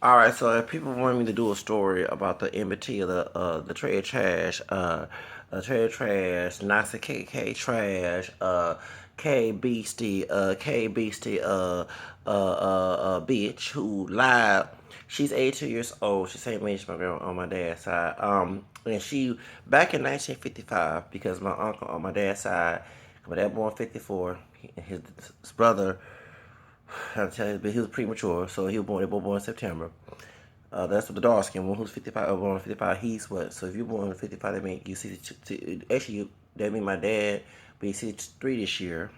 All right, so if people want me to do a story about the Emmett Till, the trade trash, trade trash, Nazi KK trash, K Beastie, bitch who lied. She's 82 years old. She's the same age as my girl on my dad's side. And she back in 1955 because my uncle on my dad's side, my dad born 54, his brother. I'll tell you, but he was premature, so he was born. They were both born in September. That's what the dark skin one who's 55, born in 55. He's what? So if you're born in 55, that means you see. Actually, that means my dad be 63 this year.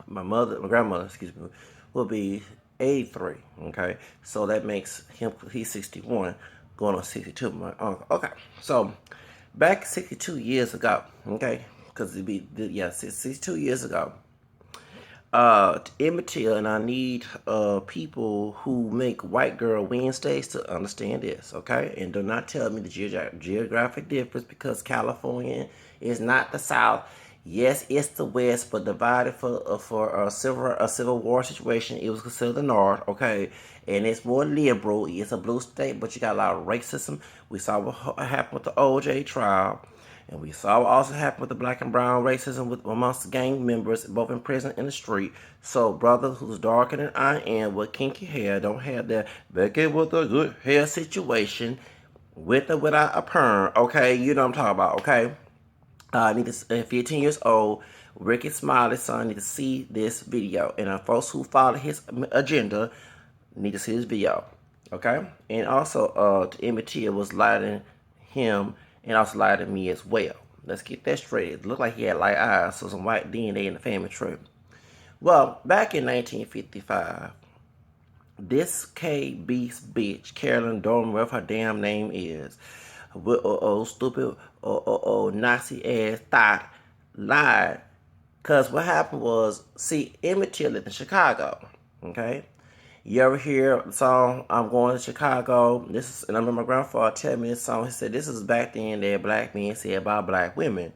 My grandmother, excuse me, will be 83. Okay, so that makes him. He's 61, going on 62. My uncle. Okay, so back 62 years ago. Okay, because it'd be 62 years ago. Emmett Till, and I need people who make White Girl Wednesdays to understand this, okay? And do not tell me the geographic difference because California is not the South. Yes, it's the West, but divided for a civil war situation, it was considered the North, okay? And it's more liberal. It's a blue state, but you got a lot of racism. We saw what happened with the OJ trial. And we saw what also happened with the black and brown racism amongst gang members, both in prison and the street. So, brother who's darker than I am with kinky hair, don't have that Becky with a good hair situation, with or without a perm, okay? You know what I'm talking about, okay? Need to, 15 years old, Ricky Smiley's son need to see this video. And folks who follow his agenda need to see this video, okay? And also, Emmett Till was lying him and also lied to me as well. Let's get that straight. It looked like he had light eyes, so some white DNA in the family tree. Well, back in 1955, this K Beast bitch, Carolyn Dorman, whatever her damn name is, with stupid Nazi ass thought, lied. Because what happened was, see, Emmett Till lived in Chicago, okay? You ever hear the song, I'm going to Chicago? And I remember my grandfather telling me this song. He said, this is back then that black men said about black women.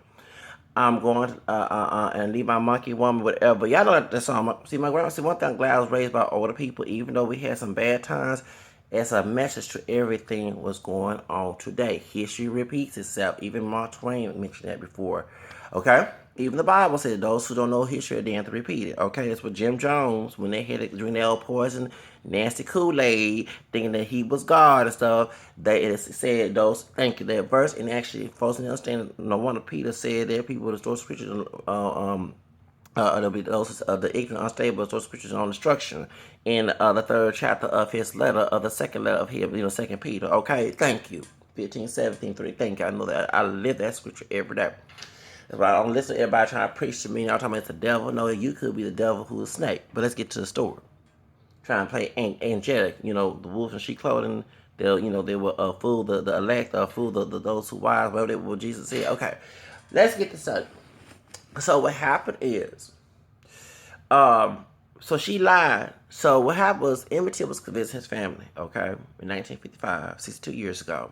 I'm going and leave my monkey woman, whatever. Y'all know that song. See, my grandma, one thing I'm glad I was raised by older people, even though we had some bad times, as a message to everything was going on today. History repeats itself. Even Mark Twain mentioned that before. Okay? Even the Bible said those who don't know history, they have to repeat it. Okay? That's what Jim Jones, when they had it during the old poison, nasty Kool-Aid, thinking that he was God and stuff, they said those, thank you, that verse, and actually, folks didn't understand, no wonder Peter said that people would store scriptures, there'll be those the ignorant, unstable, those scriptures on instruction in the third chapter of his letter, of the second letter of him, Second Peter. Okay, thank you. 15, 17, 3. Thank you. I know that I live that scripture every day. That's why I don't listen to everybody trying to preach to me. Y'all talking about it's the devil. No, you could be the devil who's a snake. But let's get to the story. Trying to play angelic, the wolf in sheep clothing. They will fool the elect, or fool those who wise, whatever what Jesus said. Okay, let's get to subject. So what happened is, so she lied. So what happened was Emmett Till was convinced his family, okay, in 1955, 62 years ago.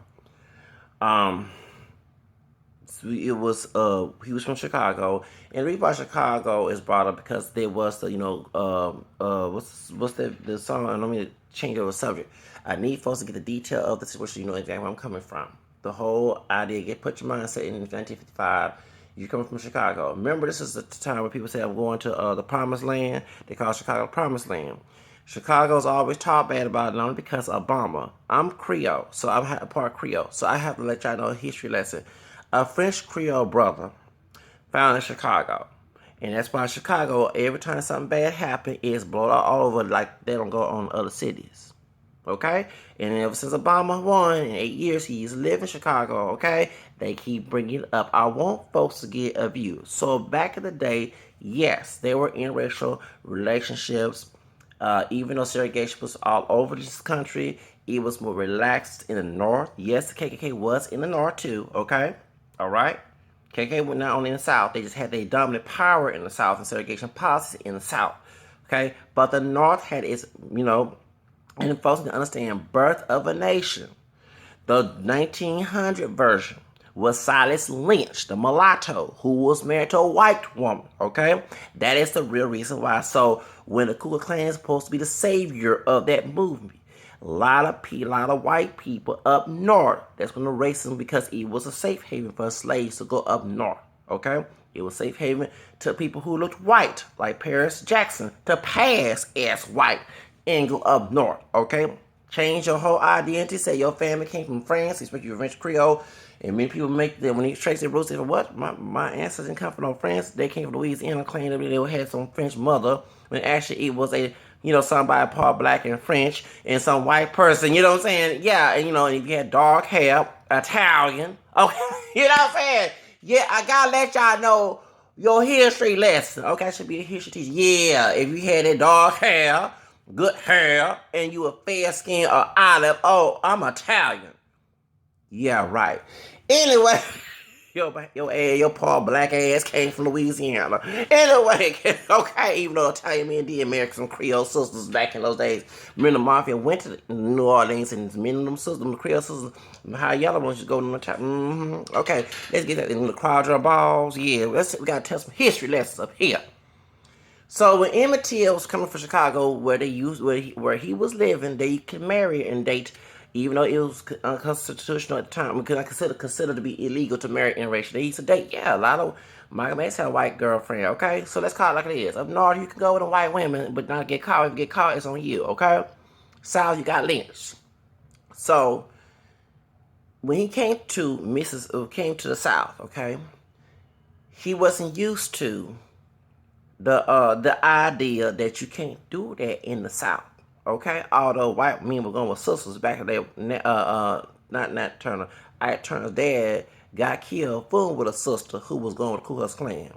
It was he was from Chicago, and the reason why Chicago is brought up because there was the what's the song? I don't mean to change over the subject. I need folks to get the detail of the situation. You know exactly where I'm coming from. The whole idea, put your mindset in 1955. You're coming from Chicago. Remember, this is the time where people say I'm going to the Promised Land. They call Chicago Promised Land. Chicago's always talked bad about it only because of Obama. I'm Creole, so I'm part Creole. So I have to let y'all know a history lesson. A French Creole brother found in Chicago. And that's why Chicago, every time something bad happens, is blown out all over like they don't go on other cities. Okay? And ever since Obama won, in 8 years, he's lived in Chicago, okay? They keep bringing it up. I want folks to get a view. So back in the day, yes, they were interracial relationships. Even though segregation was all over this country, it was more relaxed in the North. Yes, the KKK was in the North too, okay? All right? KKK was not only in the South, they just had their dominant power in the South and segregation policy in the South, okay? But the North had its, and folks need to understand, Birth of a Nation, the 1900 version, was Silas Lynch, the mulatto, who was married to a white woman, okay? That is the real reason why. So when the Ku Klux Klan is supposed to be the savior of that movement, lot of white people up north that's going to racism because it was a safe haven for slaves to go up north. Okay, it was safe haven to people who looked white, like Paris Jackson, to pass as white and go up north. Okay, change your whole identity. Say your family came from France. You speak your French Creole. And many people make them, when you trace their roots, they say, what? My ancestors didn't come from France. They came from Louisiana, claiming that they had some French mother. When actually it was somebody part black and French and some white person. You know what I'm saying? Yeah, and if you had dark hair, Italian. Okay, you know what I'm saying? Yeah, I gotta let y'all know your history lesson. Okay, I should be a history teacher. Yeah, if you had that dark hair, good hair, and you a fair skin or olive, oh, I'm Italian. Yeah, right. Anyway, your poor black ass came from Louisiana. Anyway, okay, even though Italian men did marry some Creole sisters back in those days. Remember the mafia went to New Orleans and many of them sisters, them Creole sisters, how yellow ones just go to the top. Okay, let's get that in the quadra balls. Yeah, we gotta tell some history lessons up here. So when Emmett Till was coming from Chicago, where he was living, they could marry and date, even though it was unconstitutional at the time, because I considered to be illegal to marry interracial. They used to date. Yeah, a lot of Michael Max had a white girlfriend. Okay, so let's call it like it is. Up north, you can go with a white women, but not get caught. If you get caught, it's on you. Okay, south, you got lynched. So when he came to the south, okay, he wasn't used to the idea that you can't do that in the South. Okay, although white men were going with sisters back in the day, not Nat Turner. Ike Turner's dad got killed fooling with a sister who was going with the Ku Klux Klan.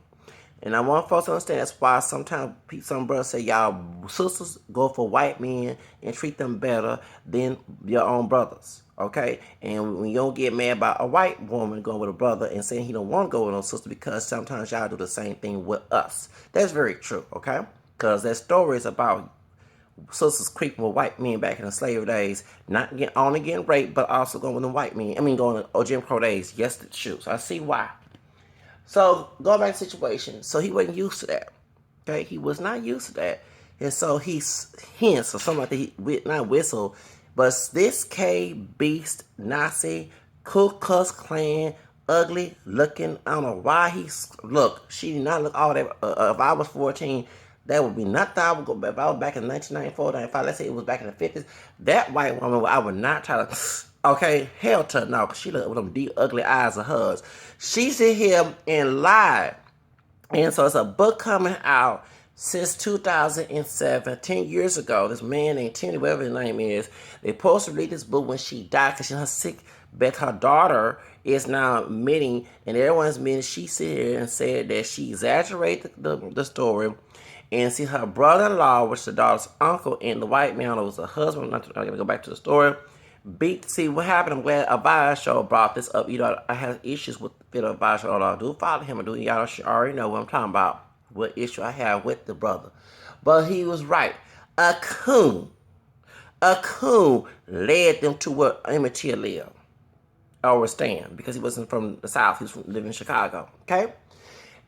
And I want folks to understand that's why sometimes some brothers say y'all sisters go for white men and treat them better than your own brothers. Okay? And when you don't get mad about a white woman going with a brother and saying he don't want to go with no sister because sometimes y'all do the same thing with us. That's very true, okay? Because that story is about sisters creeping with white men back in the slave days, not only getting raped, but also going with the white men. Going to Jim Crow days. Yes, it's true. So I see why. So, going back to the situation. So, he wasn't used to that. Okay? He was not used to that. And so, he's hence, or something like that, not whistle, but this cave beast, Nazi, Ku Klux Klan, ugly looking, I don't know why look, she did not look all that, if I was 14, that would be nothing I would go, if I was back in 1994, 95, let's say it was back in the 50s, that white woman, I would not try to, okay, hell to no, because she looked with them deep, ugly eyes of hers. She sit here and lied. And so it's a book coming out since 2007, 10 years ago. This man named Timmy, whatever his name is, they supposed to read this book when she died because she's her sick, but her daughter is now admitting, and everyone's admitting, she sit here and said that she exaggerated the story. And see, her brother-in-law, which is the daughter's uncle, and the white man who was her husband, I'm going to go back to the story, see what happened. I'm glad Avaya Show brought this up. I have issues with the Avaya Show. I do follow him. Y'all already know what I'm talking about. What issue I have with the brother. But he was right. A coon led them to where Emmett Till lived. Or was staying. Because he wasn't from the South. He was living in Chicago. Okay?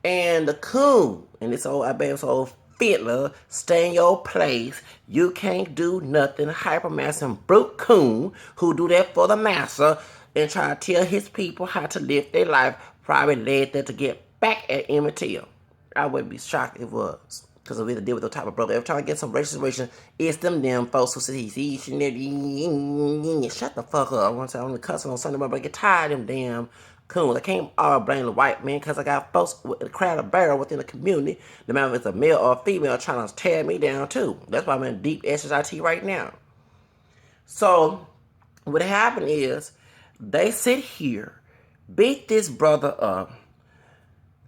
And the coon, and this old, I bet it's old fiddler, stay in your place. You can't do nothing. Hypermaster brute coon who do that for the master and try to tell his people how to live their life probably led them to get back at Emmett Till. I wouldn't be shocked if it was. Because we had to deal with the type of brother. Every time I get some racial situation, it's them damn folks who say, shut the fuck up. I want to say I'm cussing on Sunday, but I get tired of them damn coons. I can't all blame the white man because I got folks with a crowd of barrel within the community, no matter if it's a male or a female, trying to tear me down too. That's why I'm in deep SSIT right now. So, what happened is, they sit here, beat this brother up,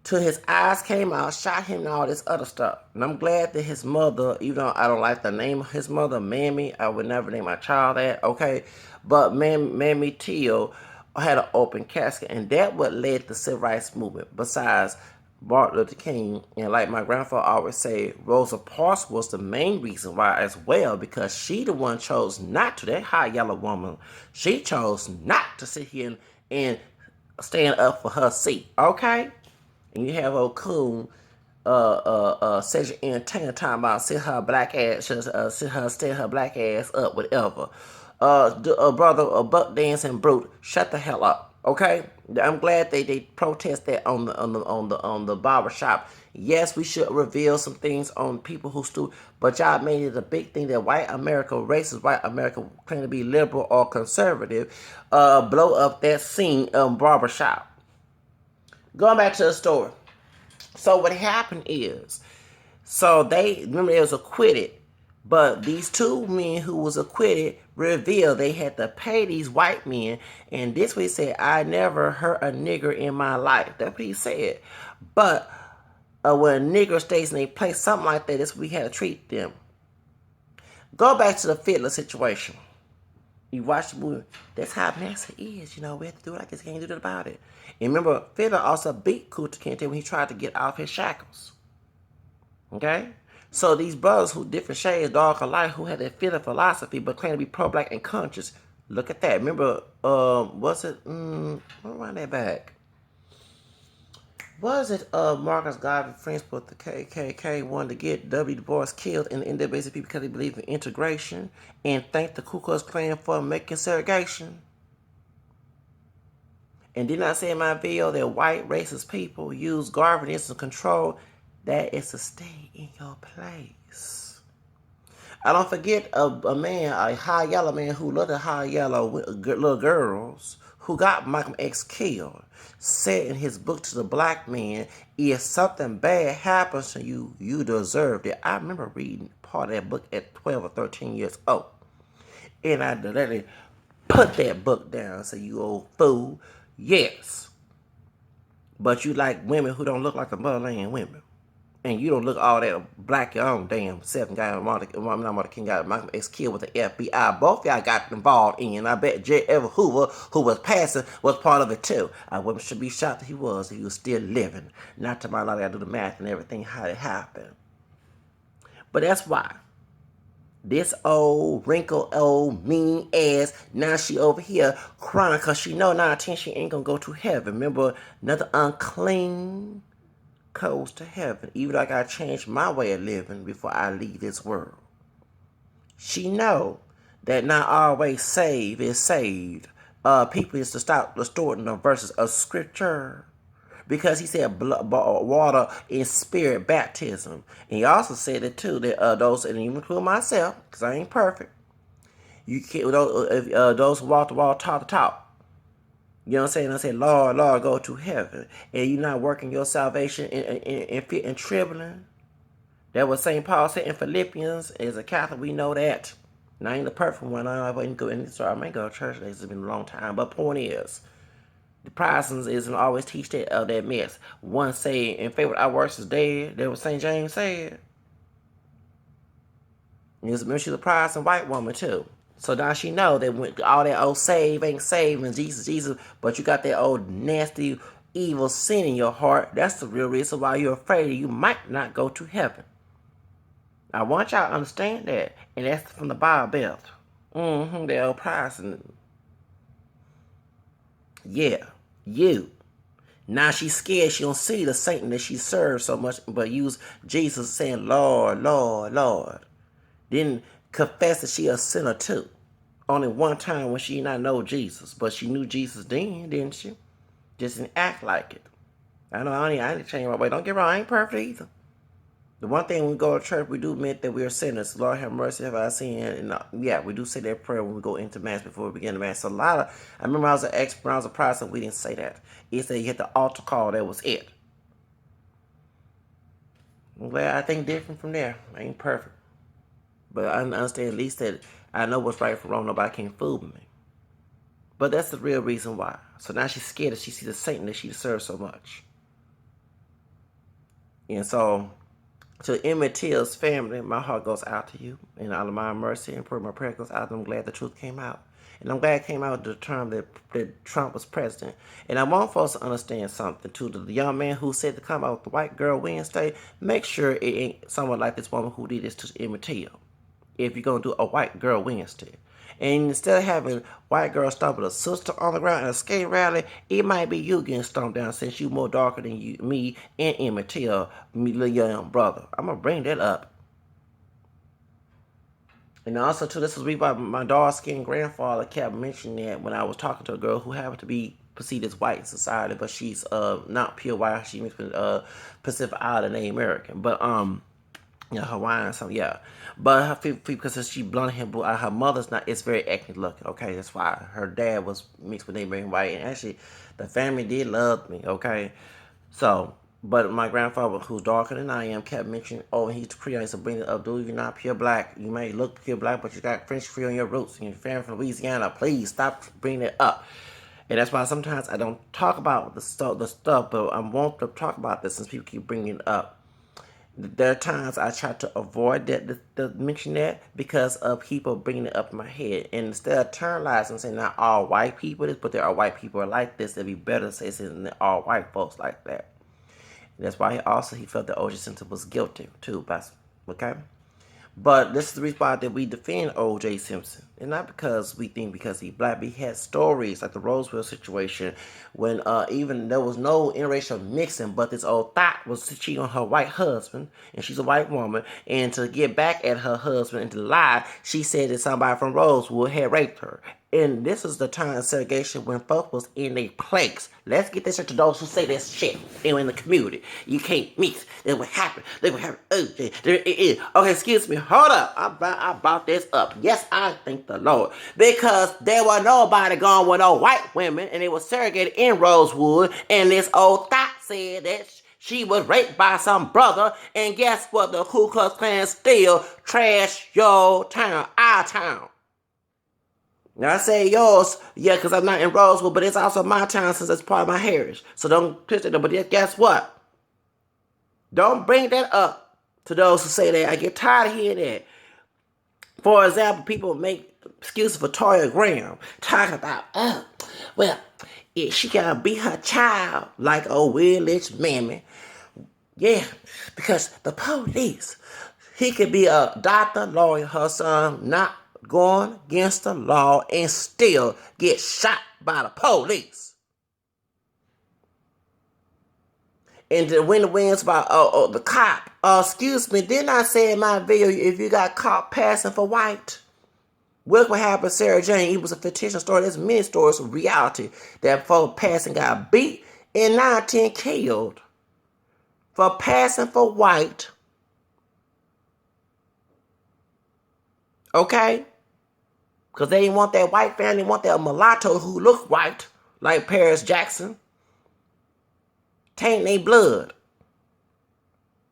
till his eyes came out, shot him and all this other stuff. And I'm glad that his mother, even though I don't like the name of his mother, Mammy, I would never name my child that, okay? But Mammy Till had an open casket, and that what led the civil rights movement. Besides Martin Luther King, and like my grandfather always say, Rosa Parks was the main reason why as well, because she the one chose not to, that hot yellow woman, she chose not to sit here and stand up for her seat, okay? And you have old coon sexual entertainer talking about sit her black ass, stand her black ass up, whatever. Brother, buck dancing brute, shut the hell up, okay? I'm glad they protest that on the barbershop. Yes, we should reveal some things on people who stoop, but y'all made it a big thing that white America, racist white America, claim to be liberal or conservative, blow up that scene barbershop. Going back to the story. So what happened is, so they was acquitted, but these two men who was acquitted revealed they had to pay these white men, and this way he said, I never hurt a nigger in my life. That's what he said. But when a nigger stays in a place, something like that, that's what we had to treat them. Go back to the Fiddler situation. You watch the movie. That's how nasty it is. You know, we have to do it. I guess can't do that about it. And remember, Fiddler also beat Kunta Kinte when he tried to get off his shackles. Okay? So these brothers who different shades, dark alike, who had that Fiddler philosophy but claim to be pro-black and conscious. Look at that. Remember, was it, run that back. Was it Marcus Garvey, French, but the KKK wanted to get W. Du Bois killed in the NAACP because they believe in integration and thanked the Ku Klux Klan for making segregation? And did not say in my video that white racist people use governance and control? That is to stay in your place. I don't forget a man, a high yellow man who loved the high yellow little girls who got Malcolm X killed, said in his book to the black man, if something bad happens to you, you deserved it. I remember reading part of that book at 12 or 13 years old. And I literally put that book down and said, you old fool. Yes. But you like women who don't look like the motherland women. And you don't look all that black your own damn self. Guy Martin King got Malcolm X killed with the FBI. Both y'all got involved in. I bet J. Edward Hoover, who was passing, was part of it too. I wouldn't should be shocked that he was still living. Not to my knowledge, I do the math and everything, how it happened. But that's why. This old, wrinkled, old, mean ass, now she over here crying because she know 9 out of 10 she ain't gonna go to heaven. Remember, another unclean goes to heaven, even though I gotta change my way of living before I leave this world. She know that not always saved is saved. People is to stop distorting the verses of scripture, because he said water in spirit baptism, and he also said it too that those, and even include myself, because I ain't perfect. You can't those who walk the walk, talk the talk. You know what I'm saying? I say, Lord, Lord, go to heaven. And you're not working your salvation in fear and trembling. That was St. Paul said in Philippians. As a Catholic, we know that. And I ain't the perfect one. I ain't go to church. It's been a long time. But point is, the Protestants isn't always teach that mess. One say, in favor of our works is dead. That was St. James said. And she's a Protestant white woman, too. So now she know that when all that old save ain't saved and Jesus, but you got that old nasty, evil sin in your heart. That's the real reason why you're afraid you might not go to heaven. I want y'all to understand that. And that's from the Bible Belt. The old Protestant. Yeah, you. Now she's scared she don't see the Satan that she serves so much, but use Jesus saying, Lord, Lord, Lord. Then confess that she a sinner too. Only one time when she did not know Jesus, but she knew Jesus then, didn't she? Just didn't act like it. I know I ain't change my way. Don't get wrong, I ain't perfect either. The one thing when we go to church, we do admit that we are sinners. Lord have mercy, have I sinned? And yeah, we do say that prayer when we go into Mass before we begin the Mass. So I remember I was when I was a Protestant, we didn't say that. It said you hit the altar call, that was it. I'm glad I think different from there. I ain't perfect. But I understand at least that I know what's right from wrong. Nobody can fool me. But that's the real reason why. So now she's scared that she sees the Satan that she deserves so much. And so, to Emmett Till's family, my heart goes out to you. And out of my mercy and my prayer goes out. I'm glad the truth came out. And I'm glad it came out at the time that Trump was president. And I want folks to understand something, too. The young man who said to come out with the white girl Wednesday, make sure it ain't someone like this woman who did this to Emmett Till. If you're going to do a white girl Wednesday. And instead of having white girls stomping a sister on the ground at a skate rally, it might be you getting stomped down since you more darker than me and Emmett Till, me little young brother. I'm gonna bring that up. And also, too, this was why my dark-skinned grandfather kept mentioning that when I was talking to a girl who happened to be perceived as white in society, but she's not pure white. She mixed with Pacific Islander Native American, but yeah, Hawaiian, so yeah. But her because she blonde hair, her mother's not. It's very ethnic looking. Okay, that's why her dad was mixed with Native American white, and actually, the family did love me. Okay, so. But my grandfather, who's darker than I am, kept mentioning, oh, he's Creole, so bring it up, dude, you're not pure black. You may look pure black, but you got French Creole on your roots, and you're family from Louisiana. Please stop bringing it up. And that's why sometimes I don't talk about the stuff, but I want to talk about this since people keep bringing it up. There are times I try to avoid that mention that because of people bringing it up in my head. And instead of internalize and saying not all white people this, but there are white people like this, it'd be better to say it's not all white folks like that. And that's why he felt that O.J. Simpson was guilty too. Okay? But this is the reason why that we defend O.J. Simpson. And not because we think because he's black, but he had stories like the Roswell situation when even there was no interracial mixing, but this old thought was cheating on her white husband, and she's a white woman, and to get back at her husband and to lie, she said that somebody from Roswell had raped her. And this is the time of segregation when folks was in a place. Let's get this to those who say this shit. They were in the community. You can't mix. That would happen. They would happen. Okay, excuse me. Hold up. I brought this up. Yes, I thank the Lord. Because there was nobody gone with no white women, and they were segregated in Rosewood, and this old thought said that she was raped by some brother, and guess what? The Ku Klux Klan still trash your town, our town. Now I say yours, yeah, because I'm not in Rosewood, but it's also my town since it's part of my heritage. So don't twist it. But guess what? Don't bring that up to those who say that. I get tired of hearing that. For example, people make excuses for Toya Graham, talking about, well, if she gotta beat her child like a village mammy. Yeah, because the police, he could be a doctor, lawyer, her son, not going against the law and still get shot by the police. And to win the wins by the cop. Excuse me, didn't I say in my video if you got caught passing for white? Look what happened to Sarah Jane. It was a fictitious story. There's many stories of reality that folk passing got beat and 19 killed for passing for white. Okay? Because they didn't want that white family, they want that mulatto who looked white, like Paris Jackson. Tainting their blood.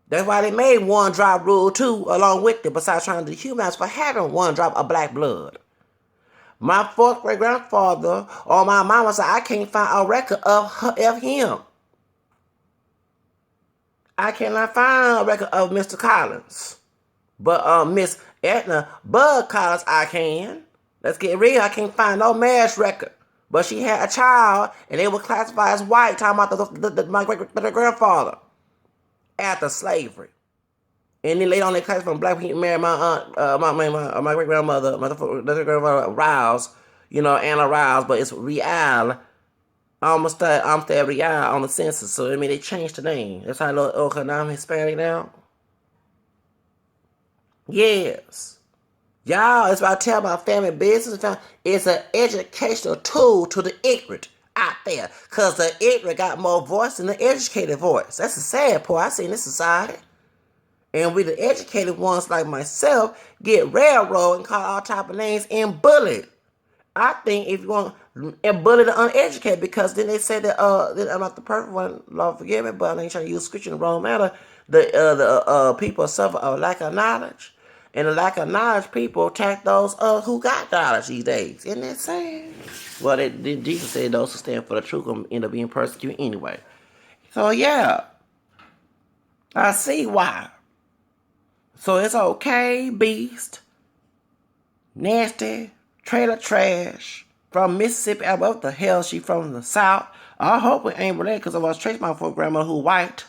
That's why they made one drop rule too, along with it, besides trying to dehumanize for having one drop of black blood. My fourth great grandfather or my mama said I can't find a record of him. I cannot find a record of Mr. Collins. But Miss Edna Bud Collins, I can. Let's get real. I can't find no marriage record. But she had a child, and they were classified as white, talking about my great-grandfather after slavery. And then later on, they classified black people married my aunt, my great-grandmother, my great-grandmother, Rouse, Anna Rouse, but it's Real. Amistad Real on the census. So, they changed the name. That's how now I'm Hispanic now. Yes. Y'all, that's what I tell my family business. It's an educational tool to the ignorant out there. Because the ignorant got more voice than the educated voice. That's the sad part I see in this society. And we the educated ones like myself get railroaded and called all type of names and bullied. I think if you want to bully the uneducated, because then they say that I'm not the perfect one, Lord forgive me, but I ain't trying to use scripture in the wrong manner. The people suffer a lack of knowledge. And the lack of knowledge, people attack those who got knowledge these days. Isn't that sad? Well, Jesus said those who stand for the truth will end up being persecuted anyway. So, yeah. I see why. So, it's okay, beast. Nasty. Trailer trash. From Mississippi. What the hell she from the South? I hope it ain't related because I was traced my poor grandmother who white.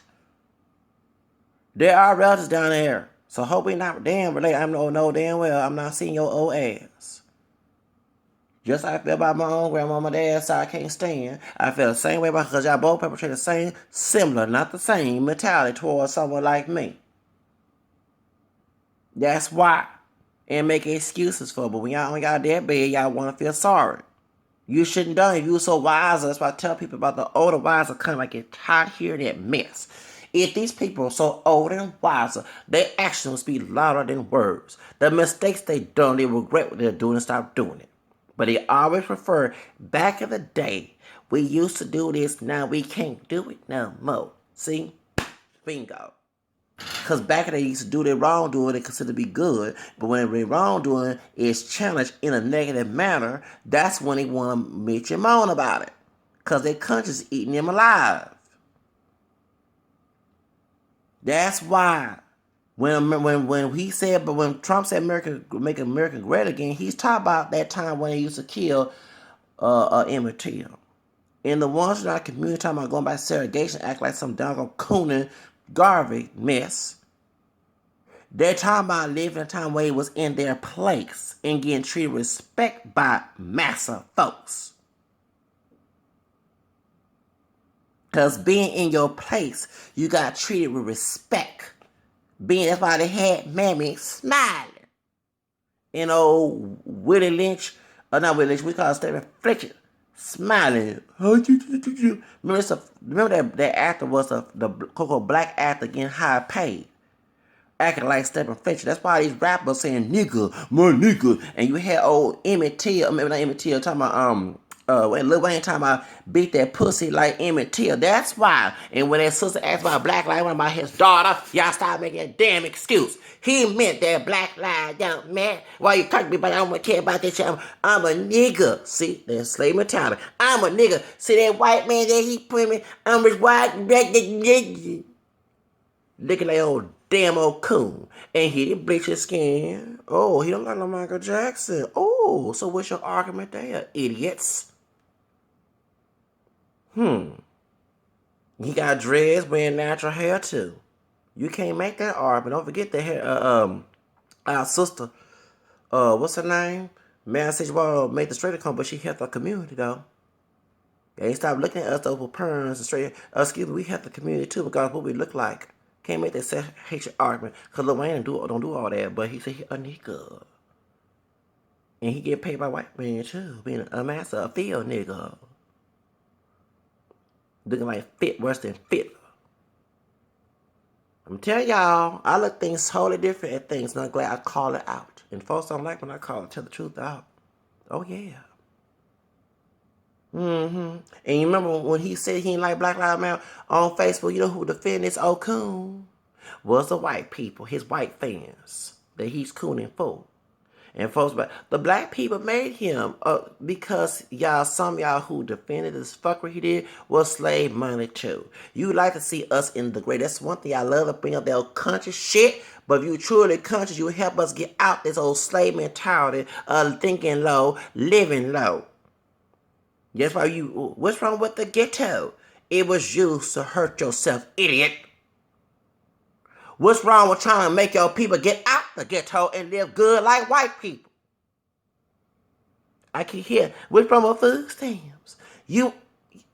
There are relatives down there. So hope we not damn related. I know damn well I'm not seeing your old ass. Just like I feel about my own grandma, my dad's side I can't stand. I feel the same way about because y'all both perpetrate the same, similar, not the same mentality towards someone like me. That's why. And make excuses for it. But when y'all ain't got that bad, y'all want to feel sorry. You shouldn't done it. If you were so wise, that's why I tell people about the older wiser kind of get tired of hearing that mess. If these people are so older and wiser, their actions speak louder than words. The mistakes they done, they regret what they're doing and stop doing it. But they always prefer, back in the day, we used to do this, now we can't do it no more. See? Bingo. Because back in the day, used to do their wrongdoing, they consider to be good. But when their wrongdoing is challenged in a negative manner, that's when they want to bitch and moan about it. Because their conscience eating them alive. That's why. When he said, but when Trump said America make America great again, he's talking about that time when he used to kill Emmett Till. And the ones in our community talking about going by segregation, act like some doggone cooning garbage mess. They're talking about living in a time where it was in their place and getting treated with respect by massa folks. Because being in your place, you got treated with respect. That's why they had Mammy smiling. And old Willie Lynch, not Willie Lynch, we call it Stephen Fletcher, smiling. Remember that actor was the quote black actor getting high paid. Acting like Stephen Fletcher. That's why these rappers saying nigga, my nigga. And you had old Emmett Till, maybe not Emmett Till, talking about when Lil Wayne talking about beat that pussy like Emmett Till. That's why. And when that sister asked about Black Lives Matter about his daughter, y'all start making a damn excuse. He meant that Black Lives don't matter. Why you talking about I don't care about that shit? I'm a nigga. See, that's slave mentality. I'm a nigga. See that white man that he put me, I'm his white nigga. Looking like old damn old coon. And he didn't bleach his skin. Oh, he don't like no Michael Jackson. Oh, so what's your argument there, idiots? He got dreads, wearing natural hair too. You can't make that argument. Don't forget the hair. Our sister, what's her name? Man, said she made the straighter come, but she helped our community though. They ain't stop looking at us over perms and straight. Excuse me, we help the community too because of what we look like. Can't make that self-hatred argument. Because Lil Wayne don't do all that. But he said he a nigga. And he get paid by white men too. Being a master, a field nigga. Looking like fit worse than fit. I'm telling y'all, I look things totally different at things. And I'm glad I call it out. And folks don't like when I tell the truth out. Oh yeah. And you remember when he said he didn't like Black Lives Matter on Facebook, you know who defended this old coon? Was the white people, his white fans, that he's cooning for. And folks, but the black people made him because some of y'all who defended this fuckery he did was slave money too. You like to see us in the gray. That's one thing I love to bring up that old conscious shit. But if you truly conscious, you help us get out this old slave mentality of thinking low, living low. That's why what's wrong with the ghetto? It was used to hurt yourself, idiot. What's wrong with trying to make your people get out the ghetto and live good like white people? I can hear. What's wrong with food stamps?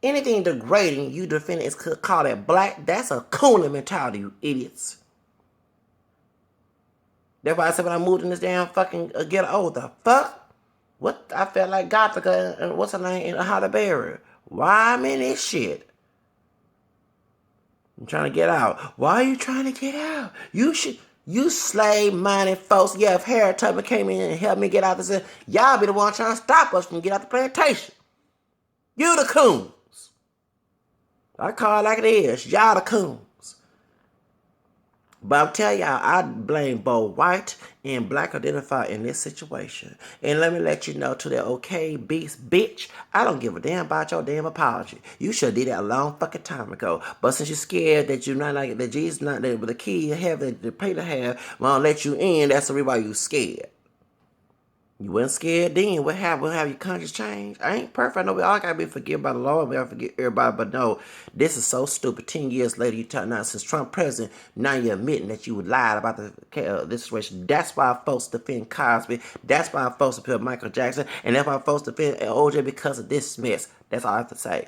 Anything degrading, you defend is called it black. That's a cooning mentality, you idiots. That's why I said when I moved in this damn fucking ghetto, oh, the fuck? What? I felt like Gothica and what's her name in How to Bury. Why I'm in this shit? I'm trying to get out. Why are you trying to get out? You slave-minded folks. Yeah, if Harriet Tubman came in and helped me get out this, y'all be the one trying to stop us from getting out the plantation. You the coons. I call it like it is. Y'all the coons. But I'm telling y'all, I blame both white and black identified in this situation. And let me let you know to that okay beast bitch, I don't give a damn about your damn apology. You should have did that a long fucking time ago. But since you're scared that you're not like that Jesus not there with the key of heaven, the pay to have, won't let you in, that's the reason why you scared. You wasn't scared then. What happened? What have your conscience changed? I ain't perfect. I know we all gotta be forgiven by the Lord. We gotta forgive everybody. But no, this is so stupid. 10 years later, you talking now since Trump president, now you're admitting that you lied about this situation. That's why folks defend Cosby. That's why folks defend Michael Jackson. And that's why folks defend OJ because of this mess. That's all I have to say.